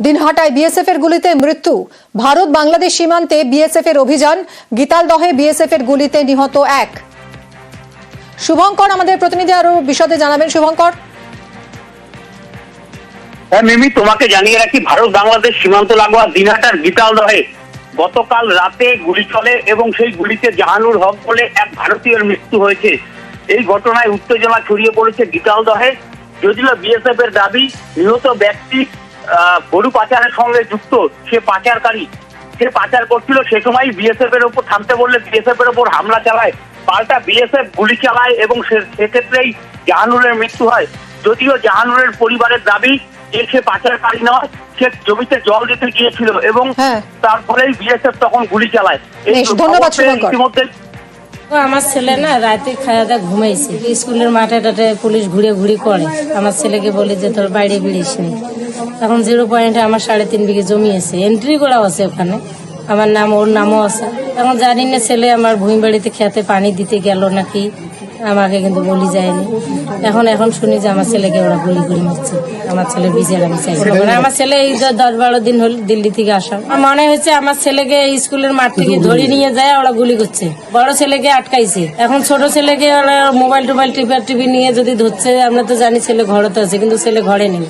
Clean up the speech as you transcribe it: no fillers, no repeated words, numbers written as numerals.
দিনহাটায় BSF এর গুলিতে মৃত্যু। ভারত বাংলাদেশ সীমান্তে বিএসএফ এর অভিযান। গীতালদহে বিএসএফ এর গুলিতে নিহত এক। শুভঙ্কর আমাদের প্রতিনিধি আরো বিশদে জানাবেন। শুভঙ্কর, মিমি, তোমাকে জানিয়ে রাখি, ভারত বাংলাদেশ সীমান্ত লাগোয়া দিনহাটার গীতালদহে গতকাল রাতে গুলি চলে এবং সেই গুলিতে জাহানুর হক বলে এক ভারতীয়ের মৃত্যু হয়েছে। এই ঘটনায় উত্তেজনা ছড়িয়ে পড়েছে গীতালদহে। যদিও বিএসএফ এর দাবি নিহত ব্যক্তি গরু পাচারের সঙ্গে যুক্ত, সে পাচারকারী, সে পাচার করছিল। সে সময় বিএসএফ এর উপর থামতে বললে বিএসএফ এর উপর হামলা চালায়, পাল্টা বিএসএফ গুলি চালায় এবং সেক্ষেত্রেই জাহানুরের মৃত্যু হয়। যদিও জাহানুরের পরিবারের দাবি যে সে পাচারকারী নয়, সে জমিতে জল দিতে গিয়েছিল এবং তার ফলেই বিএসএফ তখন গুলি চালায়। ধন্যবাদ শুভঙ্কর। ইতিমধ্যে আমার ছেলে না রাতে খাওয়া দাওয়া ঘুমাইছে, স্কুলের মাঠে টাটে পুলিশ ঘুরে ঘুরে করে। আমার ছেলেকে বলে যে তোর বাইরে বেরিয়েছ নি। তখন 0 পয়েন্টে আমার 3.5 বিঘে জমি আছে, এন্ট্রি করা আছে ওখানে, আমার নাম, ওর নামও আছে। এখন জানি না ছেলে আমার ভূমি বাড়িতে খেতে পানি দিতে গেল নাকি, আমাকে কিন্তু বলি যায়নি। এখন শুনি যে আমার ছেলেকে ওরা গুলি করে মারছে। আমার ছেলে বিচার আমি চাই। আমার ছেলে এই 10-12 দিন হল দিল্লি থেকে আসা। মনে হচ্ছে আমার ছেলেকে স্কুলের মাঠ থেকে ধরে নিয়ে যায়, ওরা গুলি করছে। বড় ছেলেকে আটকাইছে, এখন ছোট ছেলেকে ওরা মোবাইল টোবাইল টিপি নিয়ে যদি ধরছে। আমরা তো জানি ছেলে ঘরে তো আছে, কিন্তু ছেলে ঘরে নেই।